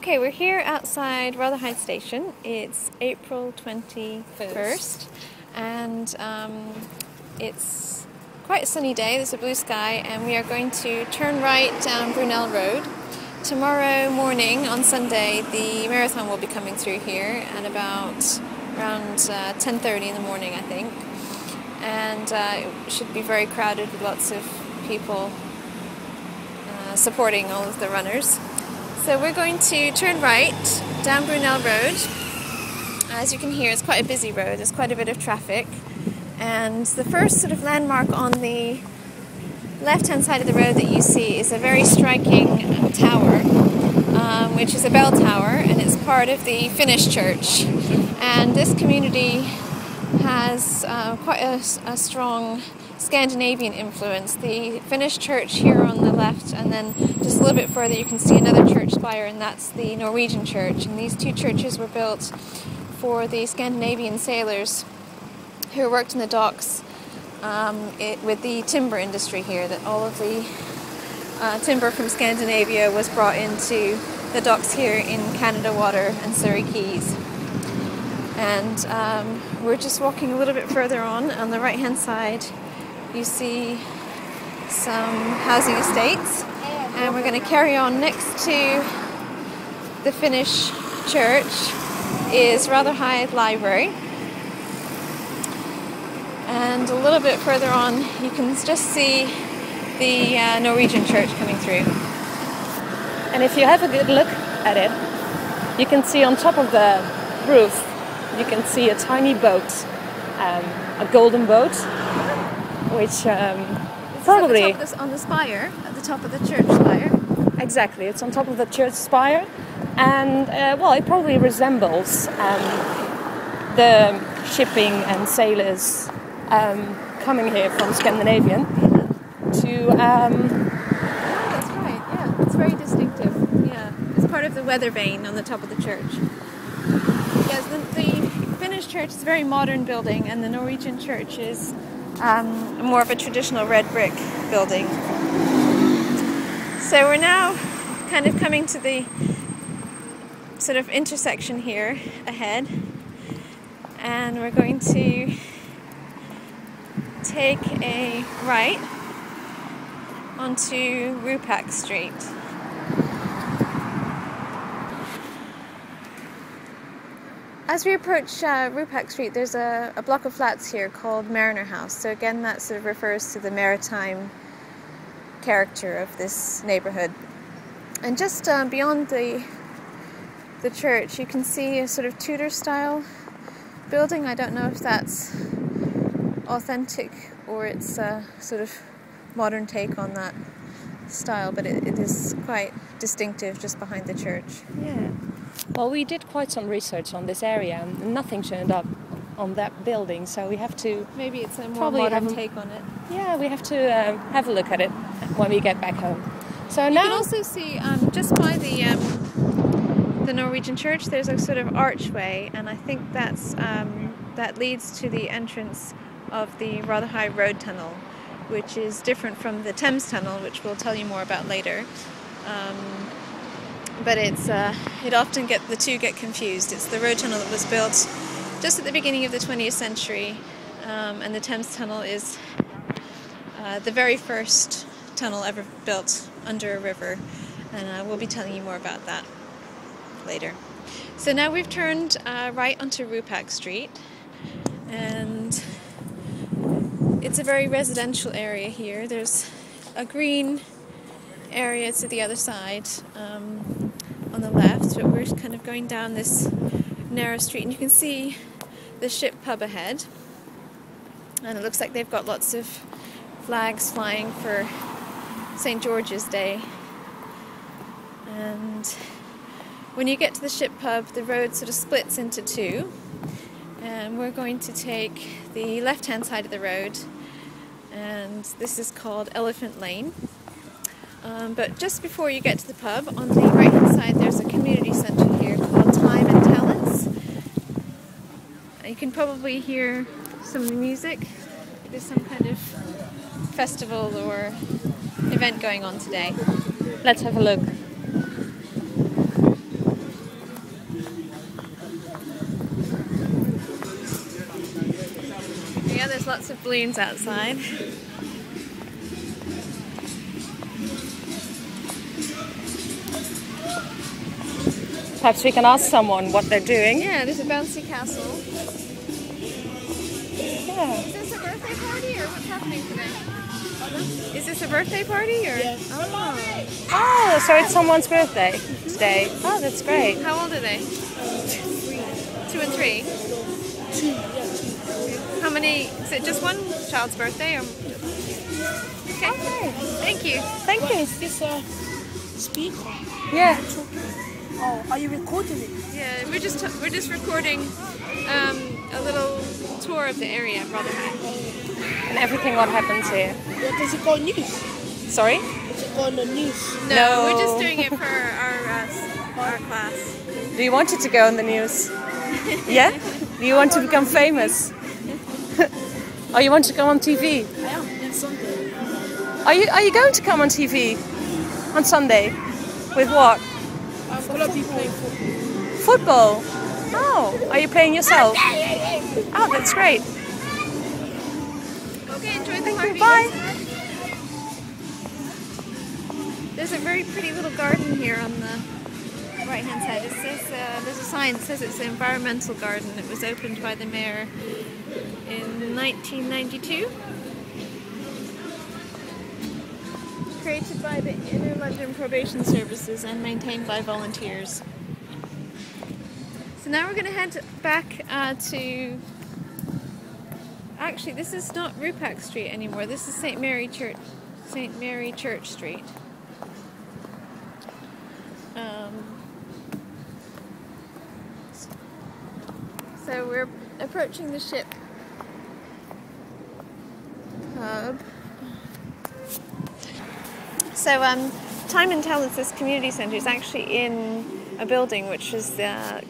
Okay, we're here outside Rotherhithe station. It's April 21st and it's quite a sunny day. There's a blue sky and we are going to turn right down Brunel Road. Tomorrow morning on Sunday the marathon will be coming through here at about around 10:30 in the morning, I think. And it should be very crowded with lots of people supporting all of the runners. So we're going to turn right down Brunel Road. As you can hear, it's quite a busy road. There's quite a bit of traffic. And the first sort of landmark on the left-hand side of the road that you see is a very striking tower, which is a bell tower, and it's part of the Finnish church. And this community has quite a strong Scandinavian influence. The Finnish church here on the left, and then just a little bit further you can see another church spire, and that's the Norwegian church. And these two churches were built for the Scandinavian sailors who worked in the docks with the timber industry here, that all of the timber from Scandinavia was brought into the docks here in Canada Water and Surrey Keys. And we're just walking a little bit further on the right hand side. You see some housing estates, and we're going to carry on. Next to the Finnish church is Rotherhithe Library, and a little bit further on you can just see the Norwegian church coming through. And if you have a good look at it, you can see on top of the roof, you can see a tiny boat, a golden boat, which probably on the spire, at the top of the church spire. Exactly, it's on top of the church spire, and well, it probably resembles the shipping and sailors coming here from Scandinavian to. That's right. Yeah, it's very distinctive. Yeah, it's part of the weather vane on the top of the church. Yes, the Finnish church is a very modern building, and the Norwegian church is more of a traditional red brick building. So we're now kind of coming to the sort of intersection here ahead, and we're going to take a right onto Rotherhithe Street. As we approach Rotherhithe Street, there's a block of flats here called Mariner House. So again, that sort of refers to the maritime character of this neighbourhood. And just beyond the church, you can see a sort of Tudor-style building. I don't know if that's authentic or it's a sort of modern take on that style, but it is quite distinctive just behind the church. Yeah. Well, we did quite some research on this area and nothing turned up on that building, so we have to... Maybe it's a more modern take on it. Yeah, we have to have a look at it when we get back home. So you now... can also see, just by the Norwegian church, there's a sort of archway, and I think that's that leads to the entrance of the Rotherhithe Road Tunnel, which is different from the Thames Tunnel, which we'll tell you more about later. But it often the two get confused. It's the road tunnel that was built just at the beginning of the 20th century, and the Thames Tunnel is the very first tunnel ever built under a river, and we'll be telling you more about that later. So now we've turned right onto Rotherhithe Street, and it's a very residential area here. There's a green area to the other side on the left, but we're kind of going down this narrow street, and you can see the Ship Pub ahead, and it looks like they've got lots of flags flying for St. George's Day. And when you get to the Ship Pub, the road sort of splits into two, and we're going to take the left-hand side of the road, and this is called Elephant Lane. But just before you get to the pub, on the right-hand side, there's a community centre here called Time and Talents. You can probably hear some of the music. There's some kind of festival or event going on today. Let's have a look. of balloons outside. Perhaps we can ask someone what they're doing. Yeah, there's a bouncy castle. Yeah. Is this a birthday party or what's happening today? Is this a birthday party or? Yes. Oh, so it's someone's birthday today. Oh, that's great. How old are they? 2 and 3. 2, yeah, 2. How many? Is it just one child's birthday? Or? Okay. Thank you. Thank you. Is this a speaker? Yeah. Oh, are you recording it? Yeah, we're just recording a little tour of the area of Rotherhithe. And everything what happens here. Yeah, does it go on news? Sorry? Does it go on the news? No, we're just doing it for our class. Do you want it to go on the news? Yeah? Do you want to become famous? Or you want to come on TV? I am, next Sunday. Are you going to come on TV on Sunday? With what? I'm going to be playing football. Football? Oh, are you playing yourself? Oh, that's great. Okay, enjoy the party. Bye. There's a very pretty little garden here on the right-hand side. It says there's a sign that says it's an environmental garden. It was opened by the mayor in 1992. Created by the Inner London Probation Services and maintained by volunteers. So now we're going to head back to... Actually, this is not Rupak Street anymore. This is St. Mary Church Street. So we're approaching the ship pub. So Time and Talents, this community centre, is actually in a building which is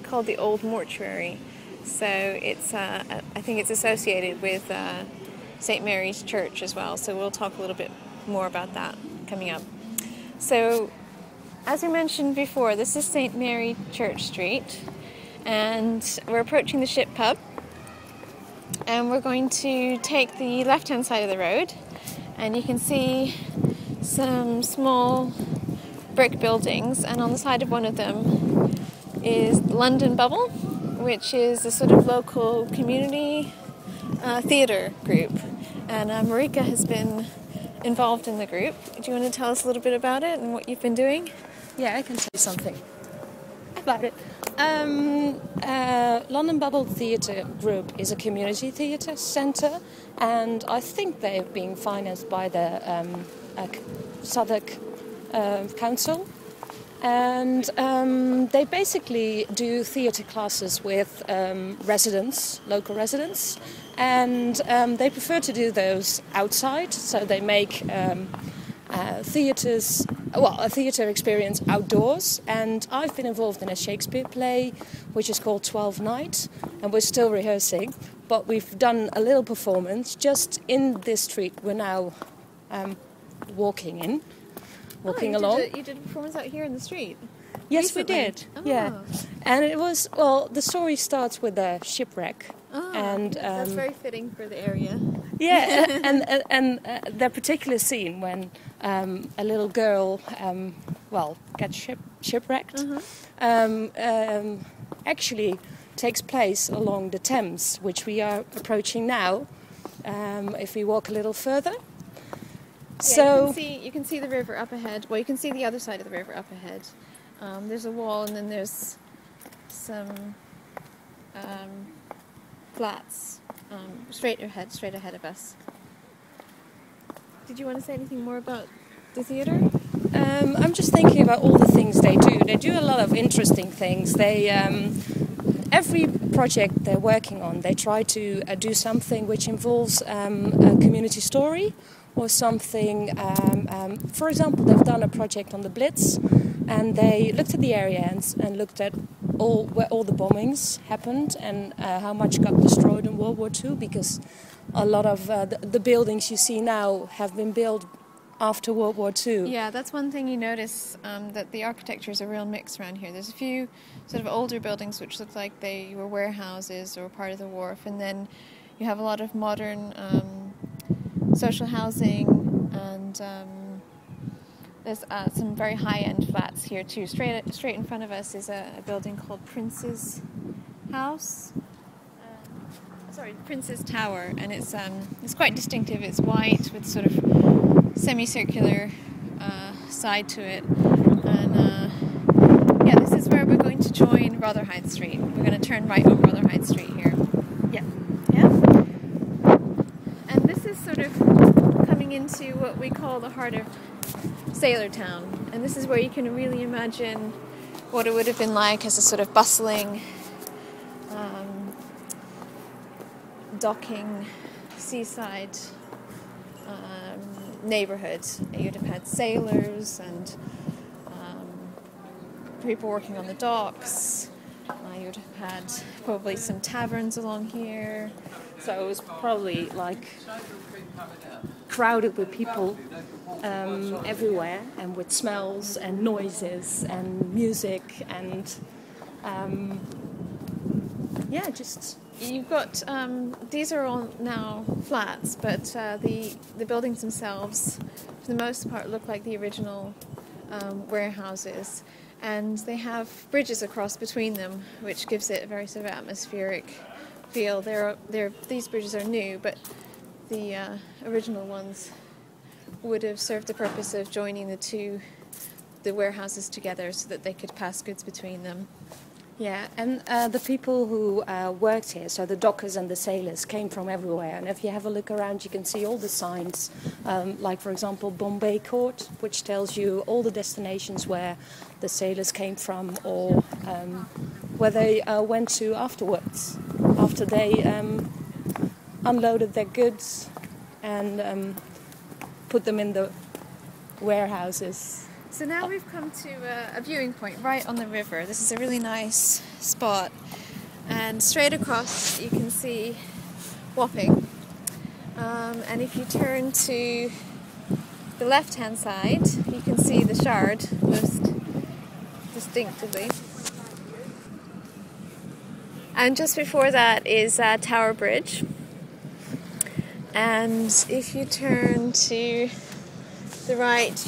called the Old Mortuary. So it's I think it's associated with St. Mary's Church as well. So we'll talk a little bit more about that coming up. So as we mentioned before, this is St. Mary Church Street, and we're approaching the ship pub. And we're going to take the left-hand side of the road, and you can see some small brick buildings, and on the side of one of them is London Bubble, which is a sort of local community theatre group. And Marika has been involved in the group. Do you want to tell us a little bit about it and what you've been doing? Yeah, I can say something about it. London Bubble Theatre Group is a community theatre centre, and I think they're being financed by the Southwark Council. And they basically do theatre classes with local residents, and they prefer to do those outside, so they make a theatre experience outdoors. And I've been involved in a Shakespeare play which is called 12 Night, and we're still rehearsing, but we've done a little performance just in this street we're now walking along. You did a performance out here in the street? Yes, recently? we did. Oh. Yeah, and it was the story starts with a shipwreck, and that's very fitting for the area. Yeah, and that particular scene when a little girl, gets shipwrecked, actually takes place along the Thames, which we are approaching now. If we walk a little further. So you can see the river up ahead. Well, you can see the other side of the river up ahead. There's a wall, and then there's some flats straight ahead of us. Did you want to say anything more about the theatre? I'm just thinking about all the things they do. They do a lot of interesting things. They every project they're working on, they try to do something which involves a community story. Or something, for example, they've done a project on the Blitz, and they looked at the area and looked at where all the bombings happened and how much got destroyed in World War II, because a lot of the buildings you see now have been built after World War II. Yeah, that's one thing you notice, that the architecture is a real mix around here. There's a few sort of older buildings which look like they were warehouses or part of the wharf, and then you have a lot of modern social housing, and there's some very high-end flats here too. Straight in front of us is a building called Prince's House. Prince's Tower, and it's quite distinctive. It's white with sort of semicircular side to it, and yeah, this is where we're going to join Rotherhithe Street. We're going to turn right on Rotherhithe Street here. Yeah. Yeah. And this is sort of coming into what we call the heart of Sailor Town, and this is where you can really imagine what it would have been like as a sort of bustling docking seaside neighborhood. You'd have had sailors and people working on the docks. You'd have had probably some taverns along here. So it was probably like crowded with people everywhere, and with smells and noises and music and yeah, just. You've got, these are all now flats, but the buildings themselves, for the most part, look like the original warehouses, and they have bridges across between them, which gives it a very sort of atmospheric feel. These bridges are new, but the original ones would have served the purpose of joining the warehouses together so that they could pass goods between them. Yeah, and the people who worked here, so the dockers and the sailors, came from everywhere. And if you have a look around, you can see all the signs, like, for example, Bombay Court, which tells you all the destinations where the sailors came from, or where they went to afterwards, after they unloaded their goods and put them in the warehouses. So now we've come to a viewing point right on the river. This is a really nice spot, and straight across you can see Wapping, and if you turn to the left hand side you can see the Shard most distinctively, and just before that is TowerBridge, and if you turn to the right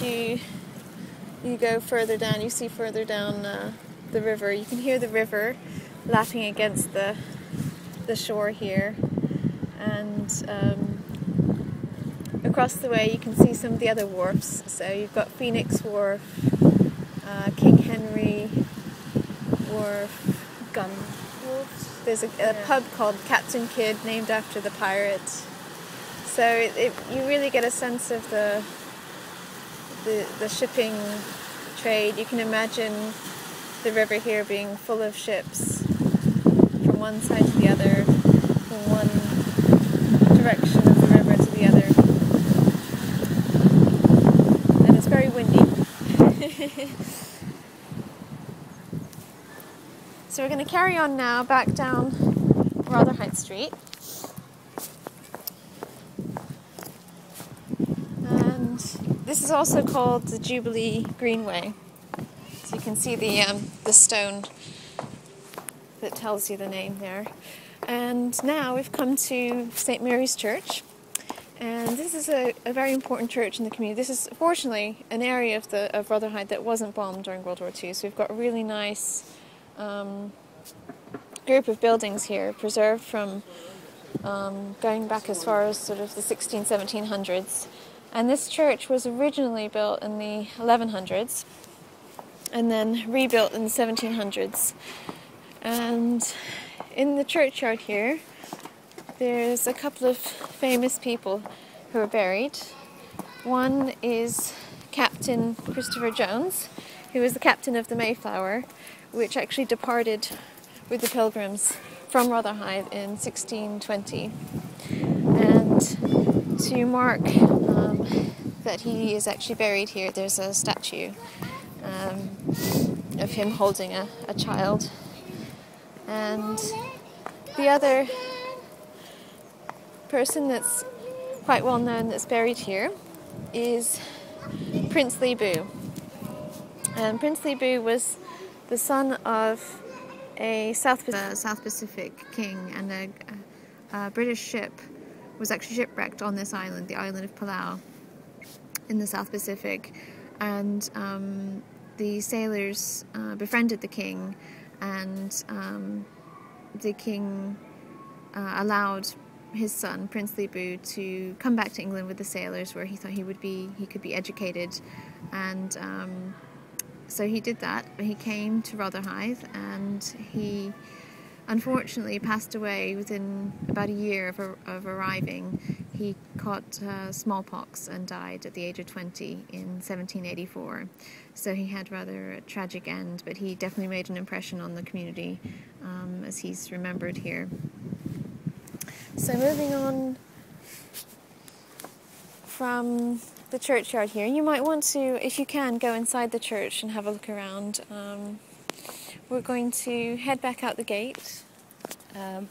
you go further down, you see further down the river. You can hear the river lapping against the shore here. And across the way you can see some of the other wharfs. So you've got Phoenix Wharf, King Henry Wharf, Gun. There's a pub called Captain Kidd named after the pirate. So you really get a sense of the shipping trade. You can imagine the river here being full of ships from one side to the other, from one direction of the river to the other. And it's very windy. So we're going to carry on now back down Rotherhithe Street. This is also called the Jubilee Greenway. So you can see the stone that tells you the name there. And now we've come to St. Mary's Church. And this is a very important church in the community. This is fortunately an area of Rotherhithe that wasn't bombed during World War II. So we've got a really nice group of buildings here, preserved from going back as far as sort of the 1700s. And this church was originally built in the 1100s and then rebuilt in the 1700s. And in the churchyard here, there's a couple of famous people who are buried. One is Captain Christopher Jones, who was the captain of the Mayflower, which actually departed with the pilgrims from Rotherhithe in 1620. And to mark that he is actually buried here, there's a statue of him holding a child. And the other person that's quite well known that's buried here is Prince Lebu. And Prince Lebu was the son of a South Pacific king and a British ship was actually shipwrecked on this island, the island of Palau, in the South Pacific, and the sailors befriended the king, and the king allowed his son, Prince Libu, to come back to England with the sailors, where he thought he could be educated, and so he did that. But he came to Rotherhithe, and he unfortunately passed away within about a year of arriving. He caught smallpox and died at the age of 20 in 1784. So he had rather a tragic end, but he definitely made an impression on the community, as he's remembered here. So moving on from the churchyard here, you might want to, if you can, go inside the church and have a look around. We're going to head back out the gate.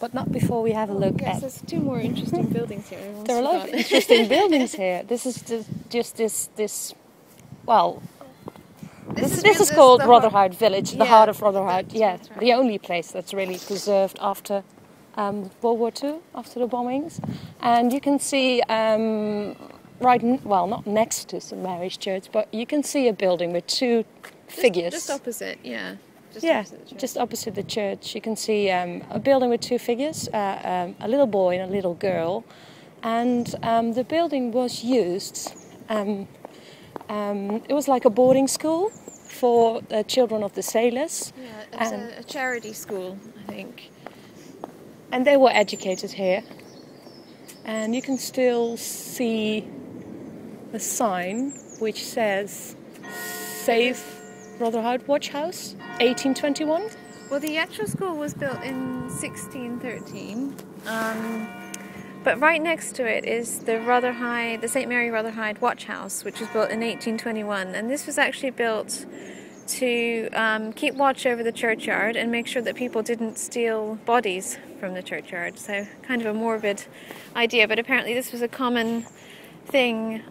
But not before we have a look Yes, at... there's two more interesting buildings here. There are a lot of interesting buildings here. This is just this well... This is called Rotherhithe Village, the heart of Rotherhithe. Yeah, right. The only place that's really preserved after World War II, after the bombings. And you can see, not next to St Mary's Church, but you can see a building with two figures. Just opposite, yeah. Just opposite the church. You can see a building with two figures, a little boy and a little girl. And the building was used... it was like a boarding school for the children of the sailors. Yeah, it's a charity school, I think. And they were educated here. And you can still see a sign which says Save Rotherhithe Watch House, 1821. Well, the actual school was built in 1613. But right next to it is the St Mary Rotherhithe Watch House, which was built in 1821. And this was actually built to keep watch over the churchyard and make sure that people didn't steal bodies from the churchyard. So kind of a morbid idea, but apparently this was a common thing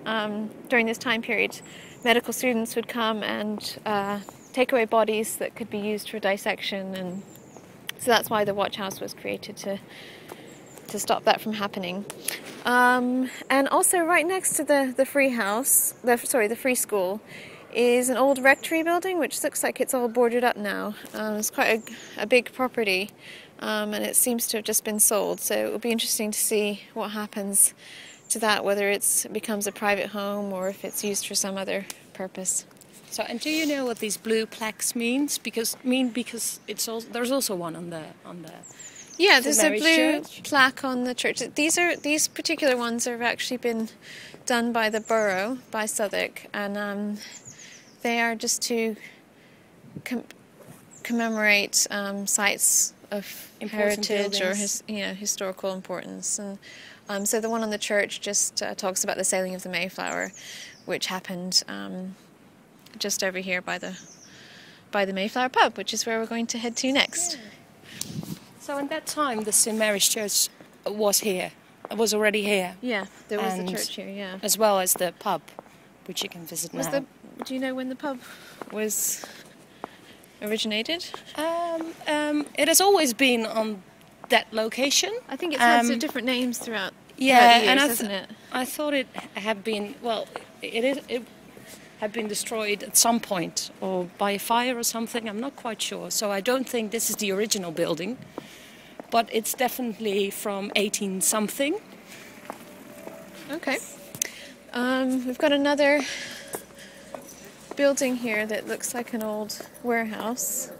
during this time period. Medical students would come and take away bodies that could be used for dissection, and so that's why the watch house was created, to stop that from happening. And also right next to the free school is an old rectory building, which looks like it's all boarded up now. It's quite a big property, and it seems to have just been sold, so it will be interesting to see what happens to that, whether it becomes a private home or if it's used for some other purpose. So, and do you know what these blue plaques means? Because there's also one on the Yeah, there's a blue church plaque on the church. These particular ones have actually been done by the borough, by Southwark, and they are just to commemorate sites of Important heritage buildings. or historical importance. And so the one on the church just talks about the sailing of the Mayflower, which happened just over here by the Mayflower Pub, which is where we're going to head to next. So in that time, the St Mary's Church was already here. Yeah, there was And the church here, yeah. as well as the pub, which you can visit now. Do you know when the pub was originated? It has always been on that location. I think it's had some different names throughout the Yeah, years, and hasn't it? I thought it had been, it had been destroyed at some point, or by a fire or something. I'm not quite sure. So I don't think this is the original building, but it's definitely from 18-something. Okay. We've got another building here that looks like an old warehouse.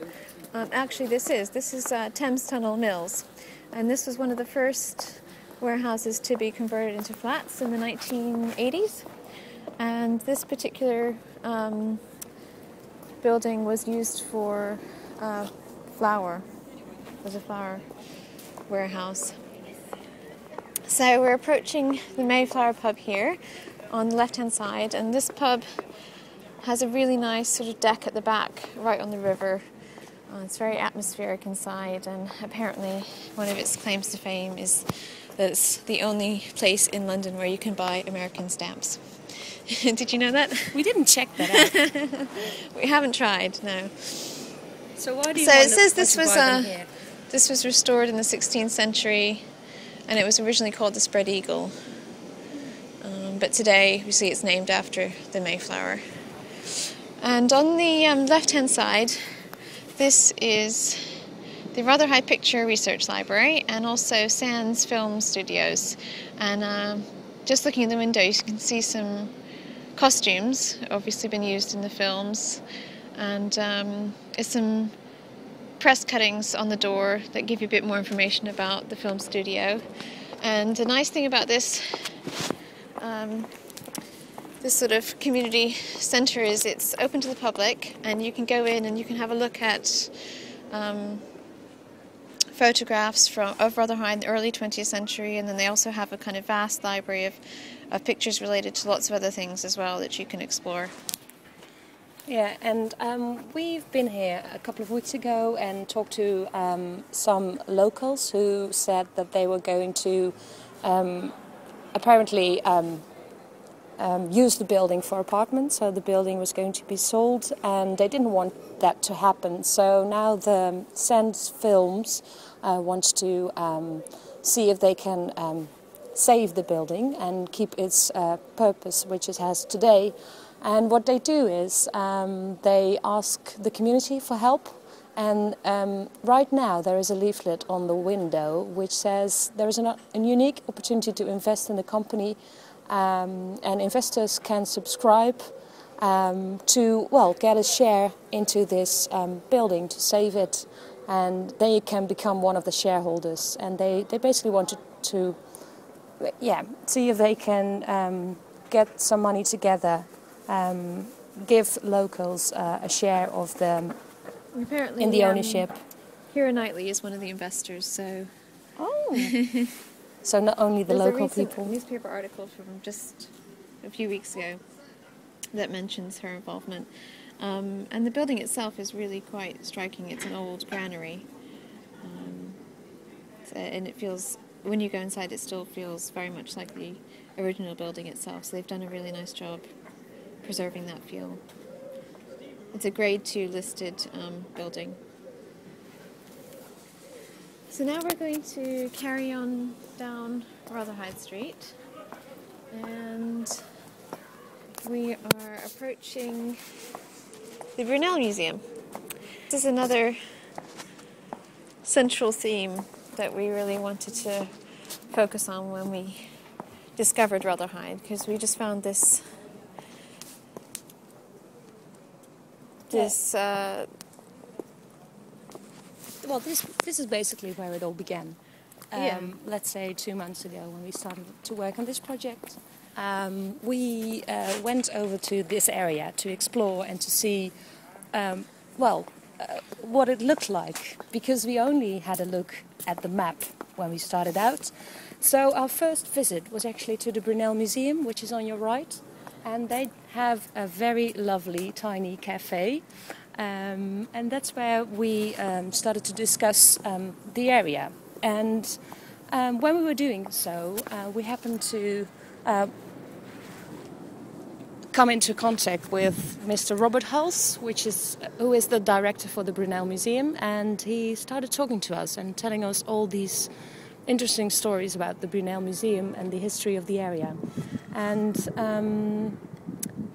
Actually, this is Thames Tunnel Mills, and this was one of the first warehouses to be converted into flats in the 1980s. And this particular building was used for flour. It was a flour warehouse. So we're approaching the Mayflower Pub here on the left-hand side, and this pub has a really nice sort of deck at the back, right on the river. It's very atmospheric inside, and apparently one of its claims to fame is that it's the only place in London where you can buy American stamps. Did you know that? We didn't check that out. We haven't tried, no. So why do you So want it says to buy them here? this was restored in the 16th century. and it was originally called the Spread Eagle. But today we see it's named after the Mayflower. And on the left-hand side, this is the Rotherhithe Picture Research Library and also Sands Film Studios. And just looking in the window, you can see some costumes, obviously been used in the films, and there's some press cuttings on the door that give you a bit more information about the film studio. And the nice thing about this sort of community centre is it's open to the public, and you can go in and you can have a look at photographs of Rotherhithe in the early 20th century, and then they also have a kind of vast library of pictures related to lots of other things as well that you can explore. Yeah, and we've been here a couple of weeks ago and talked to some locals who said that they were going to apparently use the building for apartments, so the building was going to be sold, and they didn't want that to happen. So now the Sands Films wants to see if they can save the building and keep its purpose, which it has today. And what they do is they ask the community for help. And right now there is a leaflet on the window which says there is a unique opportunity to invest in the company, and investors can subscribe to, well, get a share into this building to save it, and they can become one of the shareholders. And they basically wanted to see if they can get some money together, give locals a share of the Apparently, in the ownership. Keira Knightley is one of the investors, so... Oh! So not only the local There's a people. newspaper article from just a few weeks ago that mentions her involvement. And the building itself is really quite striking. It's an old granary. And it feels, when you go inside, it still feels very much like the original building itself. So they've done a really nice job preserving that feel. It's a Grade 2 listed building. So now we're going to carry on down Rotherhithe Street, and we are approaching the Brunel Museum. This is another central theme that we really wanted to focus on when we discovered Rotherhithe, because we just found this this is basically where it all began. Let's say 2 months ago, when we started to work on this project, we went over to this area to explore and to see, what it looked like, because we only had a look at the map when we started out. So our first visit was actually to the Brunel Museum, which is on your right, and they have a very lovely tiny cafe. And that's where we started to discuss the area. And when we were doing so, we happened to come into contact with Mr. Robert Hulse, who is the director for the Brunel Museum, and he started talking to us and telling us all these interesting stories about the Brunel Museum and the history of the area. And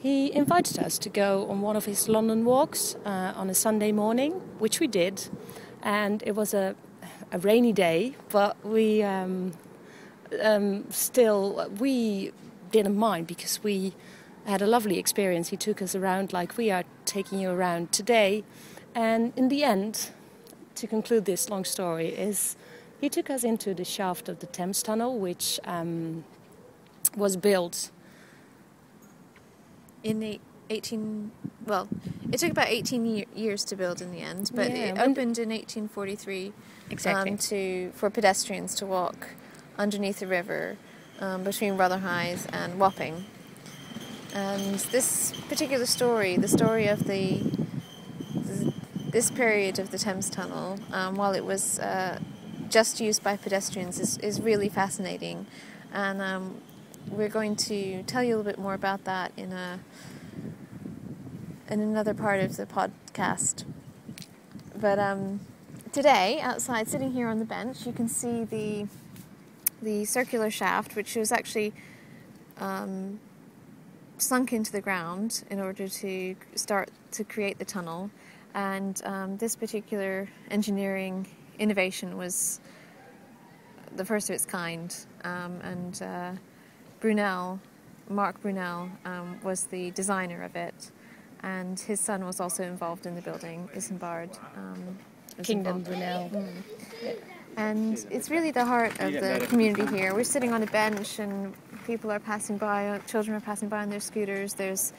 he invited us to go on one of his London walks on a Sunday morning, which we did. And it was a rainy day, but we didn't mind, because we had a lovely experience. He took us around like we are taking you around today. And in the end, to conclude this long story, is he took us into the shaft of the Thames Tunnel, which was built in the it took about 18 years to build in the end, but it opened in 1843 for pedestrians to walk underneath the river between Rotherhithe and Wapping. And this particular story, the story of this period of the Thames Tunnel, while it was just used by pedestrians, is really fascinating. And we're going to tell you a little bit more about that in another part of the podcast. But today, outside, sitting here on the bench, you can see the the circular shaft, which was actually sunk into the ground in order to start to create the tunnel. And this particular engineering innovation was the first of its kind. Mark Brunel, was the designer of it. And his son was also involved in the building, Isambard. Kingdom Brunel. And it's really the heart of the community here. We're sitting on a bench and people are passing by, children are passing by on their scooters. There's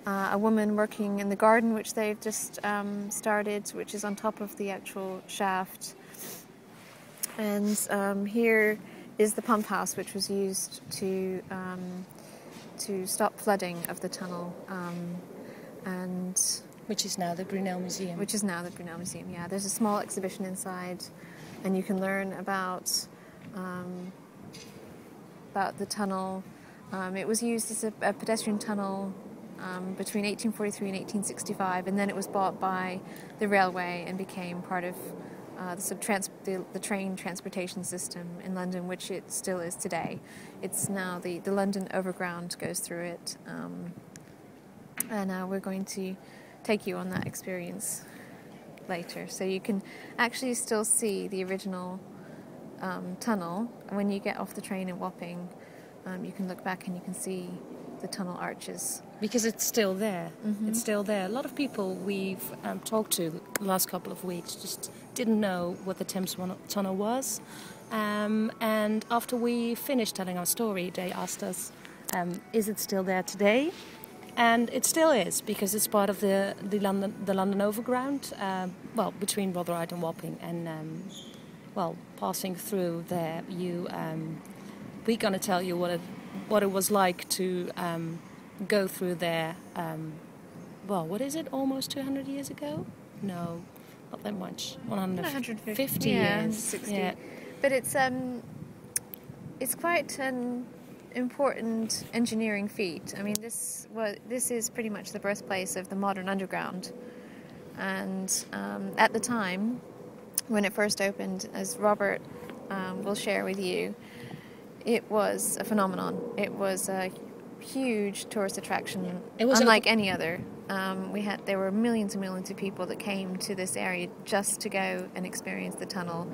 a woman working in the garden, which they've just started, which is on top of the actual shaft. And here is the pump house, which was used to stop flooding of the tunnel. Which is now the Brunel Museum. Yeah. There's a small exhibition inside, and you can learn about the tunnel. It was used as a pedestrian tunnel between 1843 and 1865, and then it was bought by the railway and became part of the train transportation system in London, which it still is today. It's now the London Overground goes through it, and we're going to take you on that experience later. So you can actually still see the original tunnel. When you get off the train in Wapping, you can look back and you can see the tunnel arches. Because it's still there. Mm-hmm. It's still there. A lot of people we've talked to the last couple of weeks just didn't know what the Thames Tunnel was. And after we finished telling our story, they asked us, is it still there today? And it still is, because it's part of the London Overground, between Rotherhithe and Wapping. And, passing through there, we're going to tell you what it was like to go through there, what is it, almost 200 years ago? No, not that much, 150 years. 60. Yeah. But it's quite an important engineering feat. I mean, this is pretty much the birthplace of the modern underground. And at the time, when it first opened, as Robert will share with you, it was a phenomenon. It was a huge tourist attraction, unlike any other. There were millions and millions of people that came to this area just to go and experience the tunnel,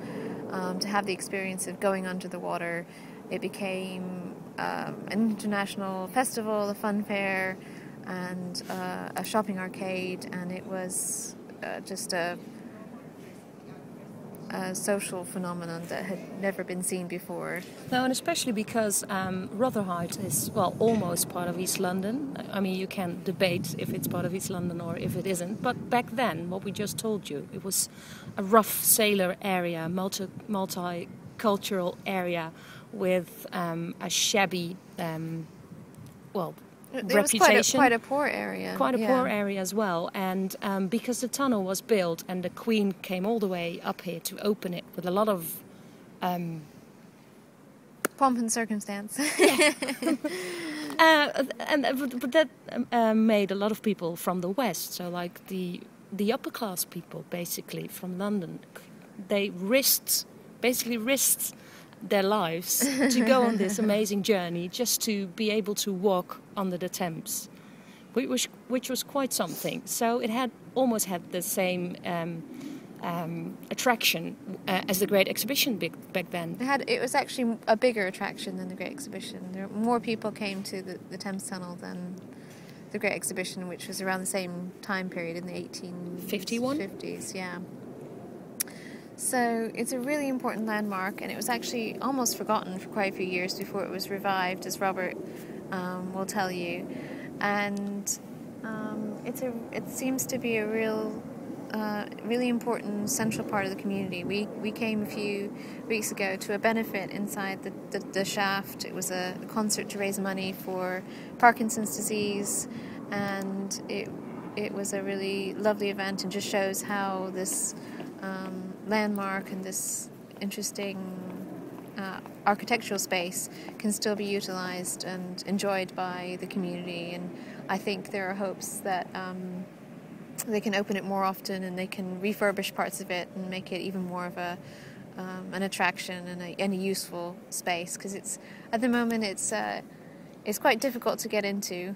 to have the experience of going under the water. It became an international festival, a fun fair, and a shopping arcade, and it was just a social phenomenon that had never been seen before. No, and especially because Rotherhithe is, almost part of East London. I mean, you can debate if it's part of East London or if it isn't. But back then, what we just told you, it was a rough sailor area, multicultural area with a shabby, reputation. It was quite a poor area. Poor area as well. And because the tunnel was built and the Queen came all the way up here to open it with a lot of pomp and circumstance. But that made a lot of people from the West, so like the upper class people, basically from London, they risked their lives to go on this amazing journey just to be able to walk under the Thames, which was quite something. So it almost had the same attraction as the Great Exhibition back then. It was actually a bigger attraction than the Great Exhibition. More people came to the Thames Tunnel than the Great Exhibition, which was around the same time period in the 1850s. Yeah. So it's a really important landmark, and it was actually almost forgotten for quite a few years before it was revived, as Robert will tell you. And it seems to be a really important central part of the community. We came a few weeks ago to a benefit inside the shaft. It was a concert to raise money for Parkinson's disease, and it was a really lovely event, and just shows how this landmark and this interesting architectural space can still be utilized and enjoyed by the community. And I think there are hopes that they can open it more often, and they can refurbish parts of it and make it even more of a an attraction and a useful space, because at the moment it's quite difficult to get into.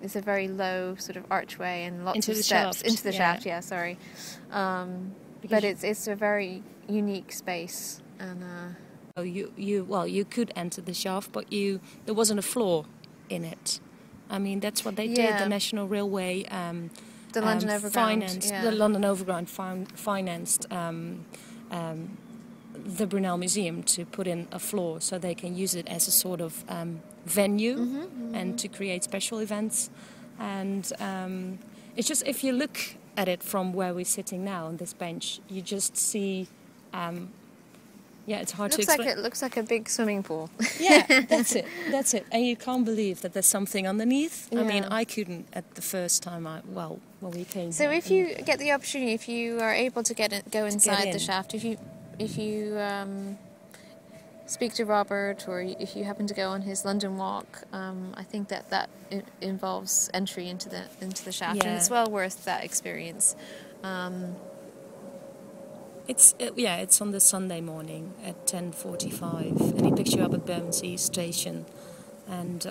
It's a very low sort of archway and lots of steps into the shaft. Yeah, sorry. But it's a very unique space, and you could enter the shaft, but there wasn't a floor in it. I mean, that's what they did. The National Railway, the London Overground, the London Overground financed the Brunel Museum to put in a floor so they can use it as a sort of venue and to create special events. And it's just, if you look at it from where we're sitting now on this bench, you just see. It's hard to explain. It looks like a big swimming pool. Yeah, that's it. And you can't believe that there's something underneath. Yeah. I mean, I couldn't at the first time when we came. So if you get the opportunity, if you are able to go inside the shaft, if you speak to Robert, or if you happen to go on his London walk, I think that involves entry into the shaft, and it's well worth that experience. It's on the Sunday morning at 10:45, and he picks you up at Bermondsey Station, and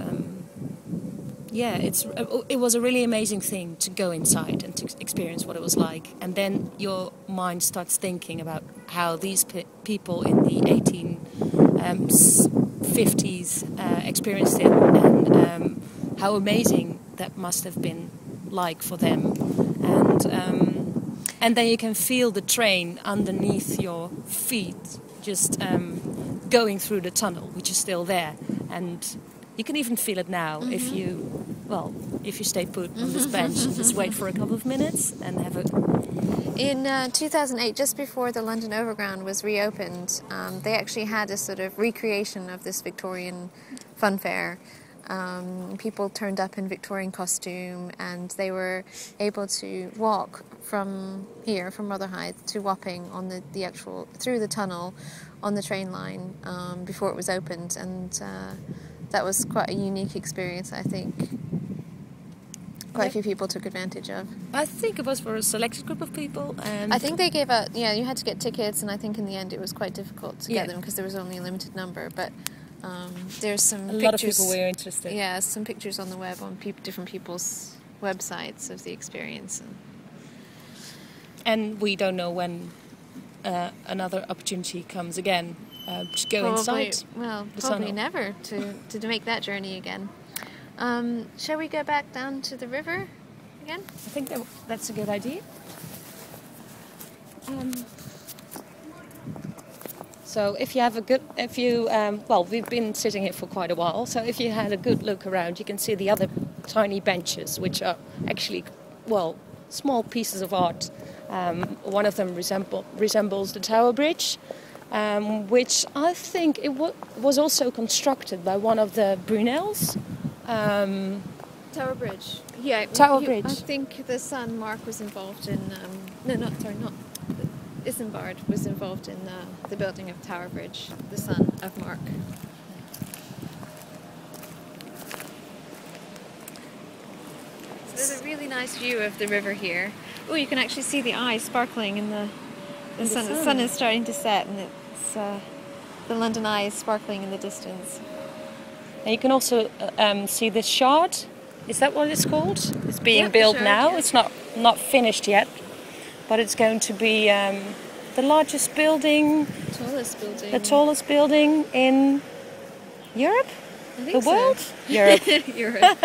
it was a really amazing thing to go inside and to experience what it was like, and then your mind starts thinking about how these people in the 1850s experienced it, and how amazing that must have been like for them, and then you can feel the train underneath your feet, just going through the tunnel, which is still there. And you can even feel it now if you stay put on this bench and just wait for a couple of minutes and have a... In 2008, just before the London Overground was reopened, they actually had a sort of recreation of this Victorian fun fair. People turned up in Victorian costume, and they were able to walk from here, from Rotherhithe, to Wapping on the actual, through the tunnel on the train line before it was opened, and that was quite a unique experience, I think. Quite a few people took advantage of. I think it was for a selected group of people. I think they gave out, you had to get tickets, and I think in the end it was quite difficult to get them because there was only a limited number, but there's some pictures. A lot of people were interested. Yeah, some pictures on the web on different people's websites of the experience. And we don't know when another opportunity comes again to go inside. Well, probably never to make that journey again. Shall we go back down to the river again? I think that's a good idea. So if you have we've been sitting here for quite a while, so if you had a good look around, you can see the other tiny benches, which are actually, small pieces of art. One of them resembles the TowerBridge, which I think it was also constructed by one of the Brunels. TowerBridge. Yeah, TowerBridge. I think the son Mark was involved in. Isambard was involved in the building of TowerBridge, the son of Mark. So there's a really nice view of the river here. Oh, you can actually see the eye sparkling in the sun. The sun is starting to set, and it's the London Eye is sparkling in the distance. And you can also see the Shard. Is that what it's called? It's being built now. Yeah. It's not finished yet, but it's going to be the largest building. The tallest building in Europe? I think the world? So. Europe. Europe.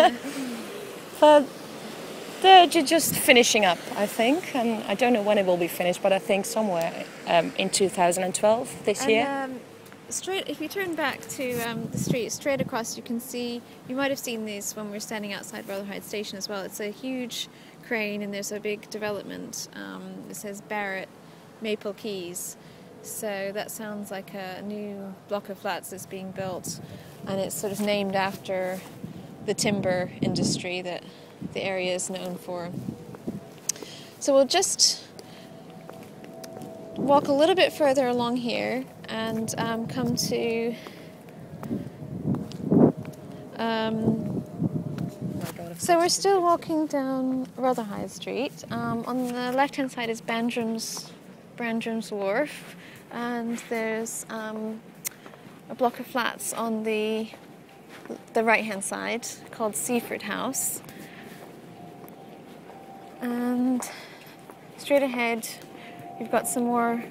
So they're just finishing up, I think. And I don't know when it will be finished, but I think somewhere in 2012, this year. If you turn back to the street, straight across, you can see, you might have seen these when we were standing outside Rotherhithe Station as well. It's a huge crane, and there's a big development. It says Barrett Maple Quays. So that sounds like a new block of flats that's being built, and it's sort of named after the timber industry that the area is known for. So we'll just walk a little bit further along here and come to so we're still walking down Rotherhithe Street. On the left hand side is Brandrum's Wharf, and there's a block of flats on the right-hand side called Seaford House. And straight ahead, you've got some more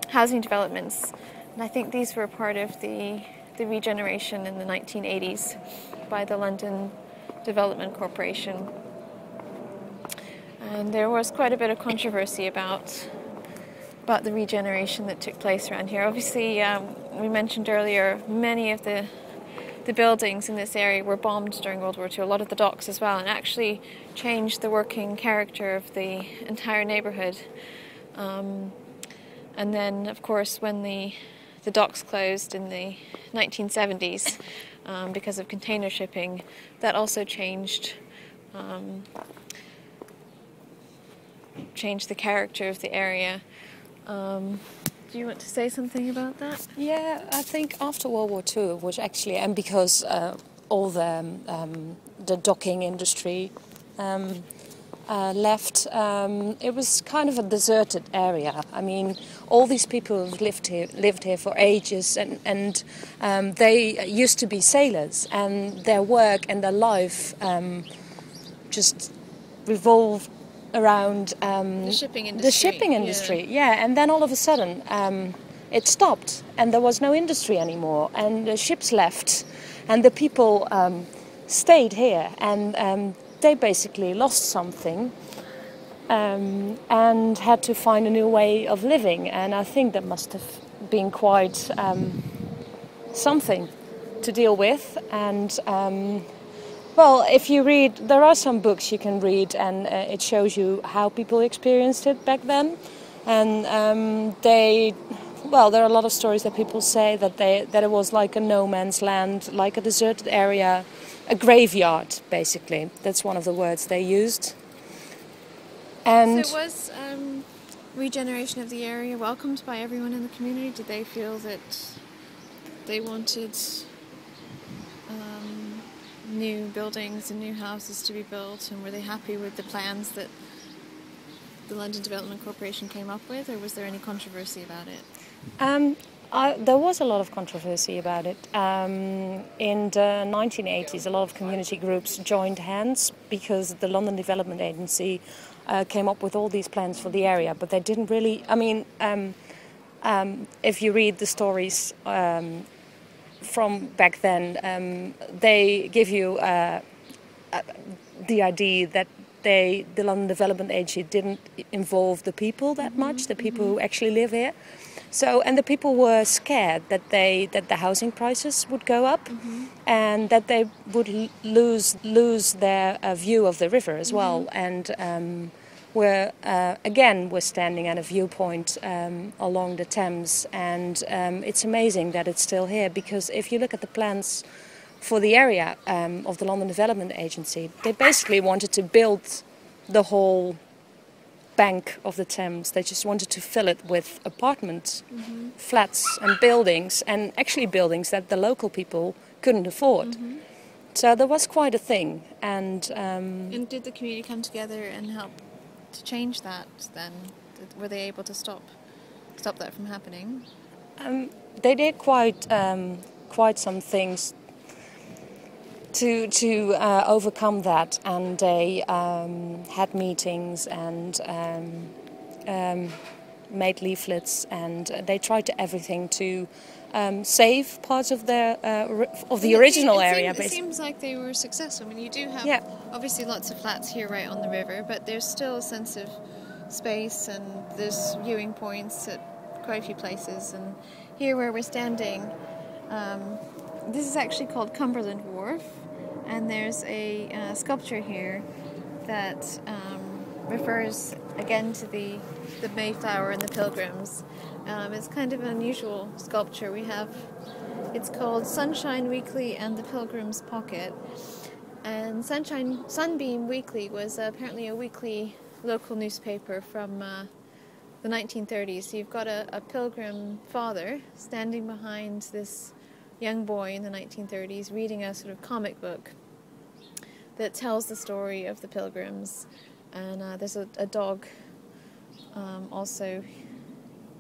housing developments. And I think these were part of the regeneration in the 1980s by the London Development Corporation. And there was quite a bit of controversy about the regeneration that took place around here. Obviously, we mentioned earlier, many of the buildings in this area were bombed during World War II, a lot of the docks as well, and actually changed the working character of the entire neighbourhood. And then, of course, when the docks closed in the 1970s because of container shipping, that also changed the character of the area. Do you want to say something about that? Yeah, I think after World War II, which actually, and because all the docking industry left, it was kind of a deserted area. I mean, all these people have lived here for ages, and they used to be sailors, and their work and their life just revolved around the shipping industry. The shipping industry, yeah. And then all of a sudden, it stopped, and there was no industry anymore, and the ships left, and the people stayed here, and they basically lost something, and had to find a new way of living. And I think that must have been quite something to deal with. And well, if you read, there are some books you can read, and it shows you how people experienced it back then. And there are a lot of stories that people say that it was like a no man's land, like a deserted area, a graveyard, basically. That's one of the words they used. And so was regeneration of the area welcomed by everyone in the community? Did they feel that they wanted new buildings and new houses to be built, and were they happy with the plans that the London Development Corporation came up with, or was there any controversy about it? There was a lot of controversy about it. In the 1980s, a lot of community groups joined hands because the London Development Agency came up with all these plans for the area, but they didn't really. I mean, if you read the stories from back then, they give you the idea that the London Development Agency didn't involve the people that much, the people who actually live here. So, and the people were scared that the housing prices would go up, and that they would lose their view of the river as well. And we're standing at a viewpoint along the Thames, and it's amazing that it's still here, because if you look at the plans for the area of the London Development Agency, they basically wanted to build the whole bank of the Thames. They just wanted to fill it with apartments, flats and buildings, and actually buildings that the local people couldn't afford. So there was quite a thing. And did the community come together and help to change that then? Were they able to stop that from happening? They did quite some things to overcome that, and they had meetings and made leaflets, and they tried to everything to save parts of the original area. It seems like they were successful. I mean, you do have obviously lots of flats here right on the river, but there's still a sense of space, and there's viewing points at quite a few places. And here where we're standing, this is actually called Cumberland Wharf, and there's a sculpture here that refers again to the Mayflower and the pilgrims. It's kind of an unusual sculpture. It's called Sunshine Weekly and the Pilgrim's Pocket. And Sunbeam Weekly was apparently a weekly local newspaper from the 1930s. So you've got a pilgrim father standing behind this young boy in the 1930s reading a sort of comic book that tells the story of the pilgrims. And there's a dog also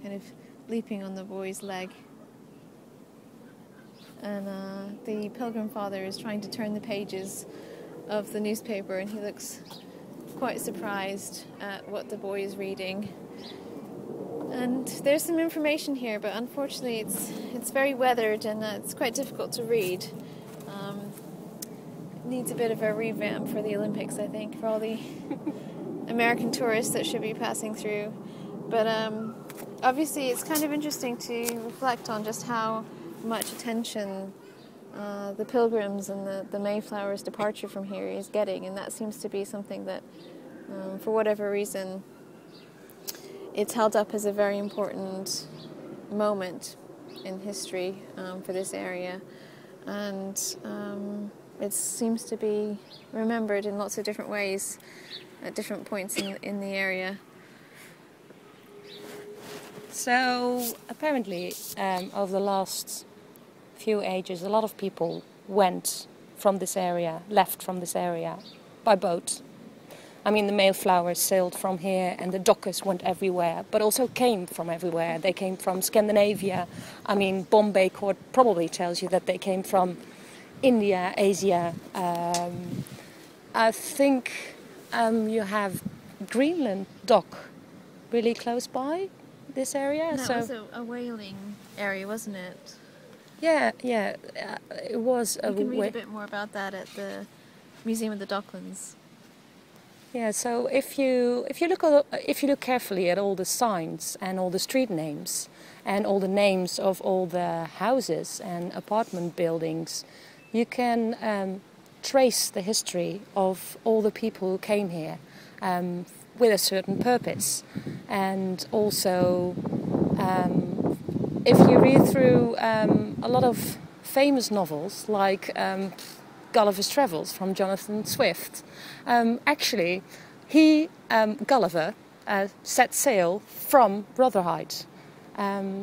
kind of leaping on the boy's leg. And the Pilgrim Father is trying to turn the pages of the newspaper, and he looks quite surprised at what the boy is reading. And there's some information here, but unfortunately it's very weathered, and it's quite difficult to read. It needs a bit of a revamp for the Olympics, I think, for all the American tourists that should be passing through. But obviously it's kind of interesting to reflect on just how much attention the Pilgrims and the Mayflower's departure from here is getting, and that seems to be something that, for whatever reason, it's held up as a very important moment in history for this area, and it seems to be remembered in lots of different ways at different points in the area. So apparently over the last few ages, a lot of people left from this area by boat. I mean, the Mayflowers sailed from here and the dockers went everywhere, but also came from everywhere. They came from Scandinavia. I mean, Bombay Court probably tells you that they came from India, Asia. I think you have Greenland dock really close by this area. That was a whaling area, wasn't it? Yeah, it was. You can read a bit more about that at the Museum of the Docklands. Yeah, so if you look carefully at all the signs and all the street names and all the names of all the houses and apartment buildings, you can trace the history of all the people who came here with a certain purpose. And also, if you read through a lot of famous novels like Gulliver's Travels from Jonathan Swift, actually, Gulliver, set sail from Rotherhithe.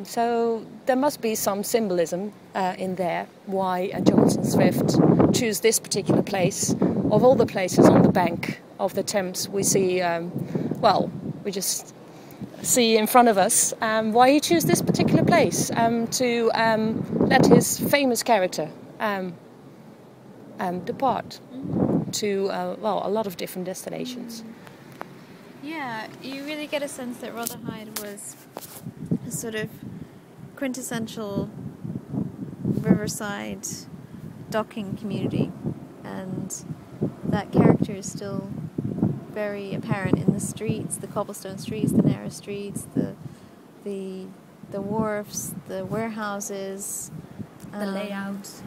So there must be some symbolism in there why Jonathan Swift chose this particular place. Of all the places on the bank of the Thames we see, we just see in front of us, why he chose this particular place to let his famous character depart to a lot of different destinations. Yeah, you really get a sense that Rotherhithe was a sort of quintessential riverside docking community, and that character is still very apparent in the streets, the cobblestone streets, the narrow streets, the wharfs, the warehouses, The layouts.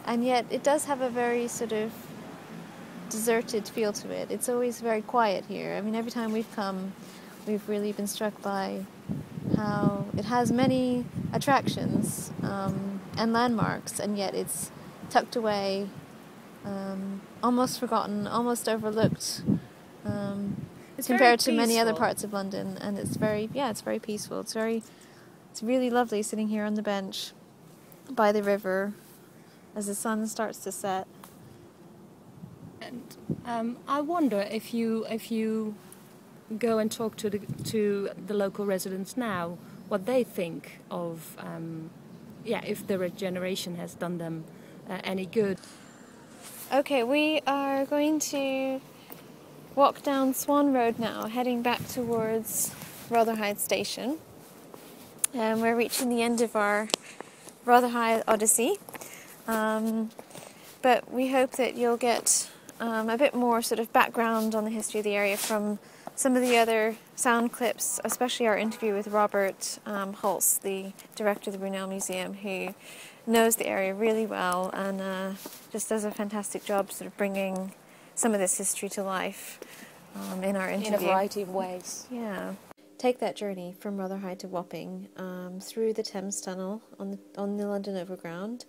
and yet it does have a very sort of deserted feel to it. It's always very quiet here. I mean, every time we've come, we've really been struck by how it has many attractions and landmarks, and yet it's tucked away, almost forgotten, almost overlooked, compared to many other parts of London. And it's very peaceful. It's really lovely sitting here on the bench by the river as the sun starts to set. And I wonder if you go and talk to the local residents now, what they think of if the regeneration has done them any good. Okay, we are going to walk down Swan Road now, heading back towards Rotherhithe Station. And we're reaching the end of our Rotherhithe Odyssey. But we hope that you'll get a bit more sort of background on the history of the area from some of the other sound clips, especially our interview with Robert Holtz, the director of the Brunel Museum, who knows the area really well and just does a fantastic job sort of bringing some of this history to life in our interview. In a variety of ways. Yeah. Take that journey from Rotherhithe to Wapping through the Thames Tunnel on the London Overground,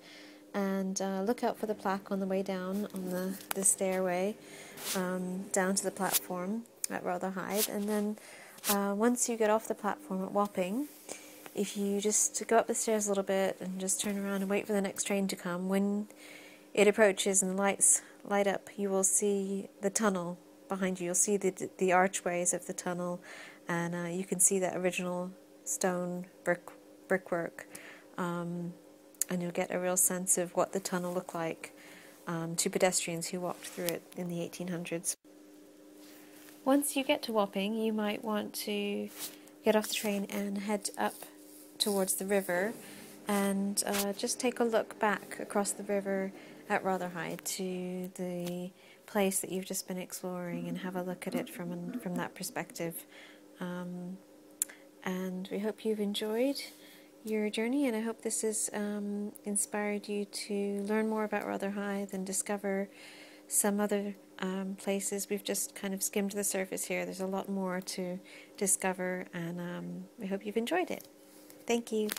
and look out for the plaque on the way down on the stairway down to the platform at Rotherhithe. And then once you get off the platform at Wapping, if you just go up the stairs a little bit and just turn around and wait for the next train to come, when it approaches and the lights light up, you will see the tunnel behind you. You'll see the archways of the tunnel, and you can see that original stone brickwork, and you'll get a real sense of what the tunnel looked like to pedestrians who walked through it in the 1800s. Once you get to Wapping, you might want to get off the train and head up towards the river and just take a look back across the river at Rotherhithe to the place that you've just been exploring and have a look at it from that perspective. And we hope you've enjoyed your journey, and I hope this has inspired you to learn more about Rotherhithe and discover some other places. We've just kind of skimmed the surface here. There's a lot more to discover, and we hope you've enjoyed it. Thank you.